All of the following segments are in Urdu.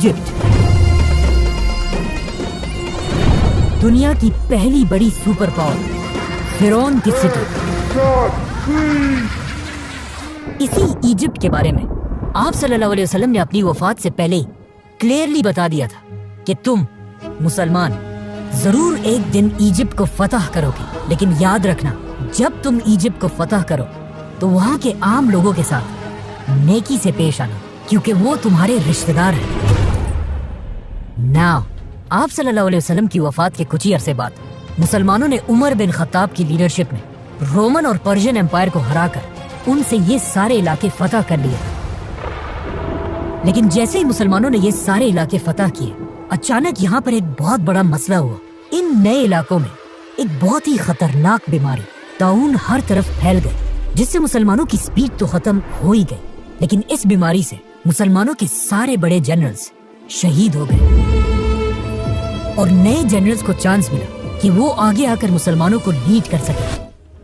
ایجپٹ دنیا کی پہلی بڑی سپر پاور، فرعون کی سٹی۔ اسی ایجپٹ کے بارے میں آپ صلی اللہ علیہ وسلم نے اپنی وفات سے پہلے کلیئرلی بتا دیا تھا کہ تم مسلمان ضرور ایک دن ایجپٹ کو فتح کرو گے، لیکن یاد رکھنا جب تم ایجپٹ کو فتح کرو تو وہاں کے عام لوگوں کے ساتھ نیکی سے پیش آنا، کیونکہ وہ تمہارے رشتہ دار ہیں۔ ناؤ آپ صلی اللہ علیہ وسلم کی وفات کے کچھ ہی عرصے بعد مسلمانوں نے عمر بن خطاب کی لیڈرشپ میں رومن اور پرشین امپائر کو ہرا کر ان سے یہ سارے علاقے فتح کر لیے۔ لیکن جیسے ہی مسلمانوں نے یہ سارے علاقے فتح کیے، اچانک یہاں پر ایک بہت بڑا مسئلہ ہوا۔ ان نئے علاقوں میں ایک بہت ہی خطرناک بیماری طاعون ہر طرف پھیل گئی، جس سے مسلمانوں کی سپیڈ تو ختم ہو ہی گئی، لیکن اس بیماری سے مسلمانوں کے سارے بڑے جنرلز شہید ہو گئے اور نئے جنرلز کو چانس ملا کہ وہ آگے آ کر مسلمانوں کو لیڈ کر سکے۔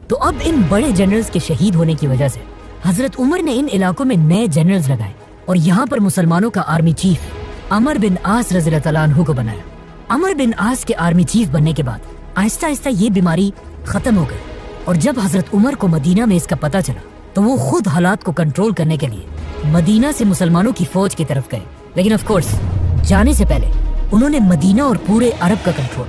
تو اب ان بڑے جنرلز کے شہید ہونے کی وجہ سے حضرت عمر نے ان علاقوں میں نئے جنرلز لگائے اور یہاں پر مسلمانوں کا آرمی چیف عمر بن عاص رضی اللہ تعالیٰ عنہ کو بنایا۔ عمر بن عاص کے آرمی چیف بننے کے بعد آہستہ آہستہ یہ بیماری ختم ہو گئی، اور جب حضرت عمر کو مدینہ میں اس کا پتہ چلا تو وہ خود حالات کو کنٹرول کرنے کے لیے مدینہ سے مسلمانوں کی فوج کی طرف گئے، لیکن آف کورس جانے سے پہلے انہوں نے مدینہ اور پورے عرب کا کنٹرول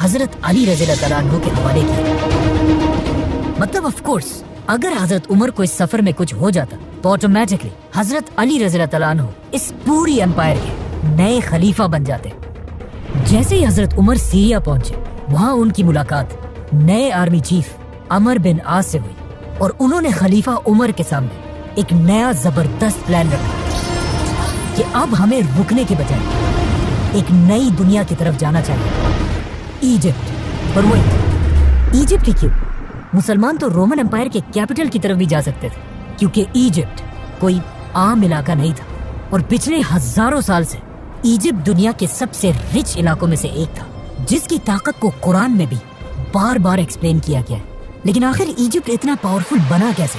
حضرت علی رضی اللہ تعالیٰ عنہ کے حوالے کیا۔ مطلب آف کورس اگر حضرت عمر کو اس سفر میں کچھ ہو جاتا تو آٹومیٹکلی حضرت علی رضی اللہ تعالیٰ عنہ اس پوری امپائر کے نئے خلیفہ بن جاتے۔ جیسے ہی حضرت عمر سیریا پہنچے، وہاں ان کی ملاقات نئے آرمی چیف عمر بن عاص سے ہوئی، اور انہوں نے خلیفہ عمر کے سامنے ایک نیا زبردست پلان رکھا کہ اب ہمیں رکنے کے بجائے ایک نئی دنیا کی طرف جانا چاہیے، ایجپٹ۔ پر وہی ایجپٹ ہی کیوں؟ مسلمان تو رومن امپائر کے کیپٹل کی طرف بھی جا سکتے تھے، کیونکہ ایجپٹ کوئی عام علاقہ نہیں تھا، اور پچھلے ہزاروں سال سے ایجپٹ دنیا کے سب سے رچ علاقوں میں سے ایک تھا، جس کی طاقت کو قرآن میں بھی بار بار ایکسپلین کیا گیا ہے۔ لیکن آخر ایجپٹ اتنا پاورفل بنا کیسے؟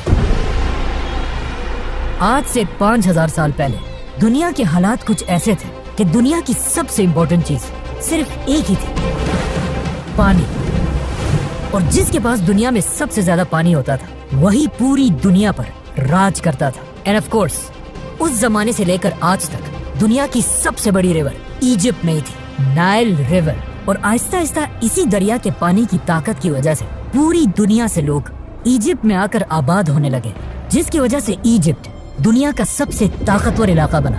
آج سے 5000 سال پہلے دنیا کے حالات کچھ ایسے تھے کہ دنیا کی سب سے امپورٹنٹ چیز صرف ایک ہی تھی، پانی، اور جس کے پاس دنیا میں سب سے زیادہ پانی ہوتا تھا وہی پوری دنیا پر راج کرتا تھا۔ اینڈ آف کورس اس زمانے سے لے کر آج تک دنیا کی سب سے بڑی ریور ایجپٹ میں ہی تھی، نائل ریور، اور آہستہ آہستہ اسی دریا کے پانی کی طاقت کی وجہ سے پوری دنیا سے لوگ ایجپٹ میں آ کر آباد ہونے لگے، جس کی وجہ سے ایجپٹ دنیا کا سب سے طاقتور علاقہ بنا،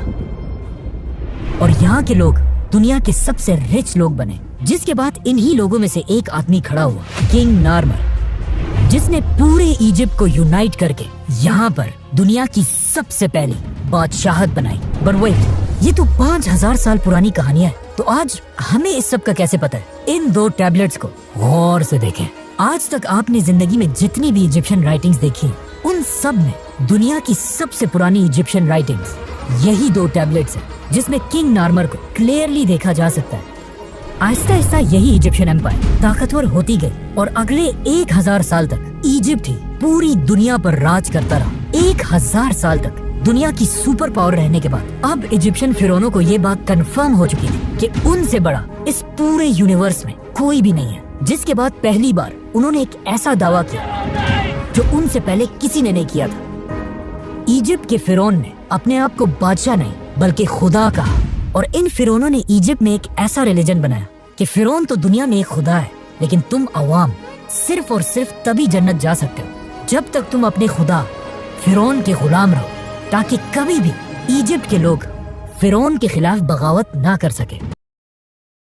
اور یہاں کے لوگ دنیا کے سب سے رچ لوگ بنے، جس کے بعد انہی لوگوں میں سے ایک آدمی کھڑا ہوا، کنگ نارمر، جس نے پورے ایجپٹ کو یونائٹ کر کے یہاں پر دنیا کی سب سے پہلی بادشاہت بنائی۔ بٹ ویٹ، یہ تو 5000 سال پرانی کہانیاں ہیں، تو آج ہمیں اس سب کا کیسے پتہ ہے؟ ان 2 ٹیبلٹس کو غور سے دیکھیں۔ آج تک آپ نے زندگی میں جتنی بھی ایجپشن رائٹنگز دیکھی ہیں، ان سب میں دنیا کی سب سے پرانی ایجپشن رائٹنگز یہی 2 ٹیبلٹس ہیں، جس میں کنگ نارمر کو کلیئرلی دیکھا جا سکتا ہے۔ آہستہ آہستہ یہی ایجپشن امپائر طاقتور ہوتی گئی، اور اگلے 1000 سال تک ایجپٹ ہی پوری دنیا پر راج کرتا رہا۔ 1000 سال تک دنیا کی سپر پاور رہنے کے بعد اب ایجپشن فرعونوں کو یہ بات کنفرم ہو چکی تھی کہ ان سے بڑا اس پورے یونیورس میں کوئی بھی نہیں ہے، جس کے بعد پہلی بار انہوں نے ایک ایسا دعویٰ کیا جو ان سے پہلے کسی نے نہیں کیا تھا۔ ایجپٹ کے فرعون نے اپنے آپ کو بادشاہ نہیں بلکہ خدا کہا، اور ان فرعونوں نے ایجپٹ میں ایک ایسا ریلیجن بنایا کہ فرعون تو دنیا میں ایک خدا ہے، لیکن تم عوام صرف اور صرف تبھی جنت جا سکتے ہو جب تک تم اپنے خدا فرعون کے غلام رہو، تاکہ کبھی بھی ایجپٹ کے لوگ فرعون کے خلاف بغاوت نہ کر سکے۔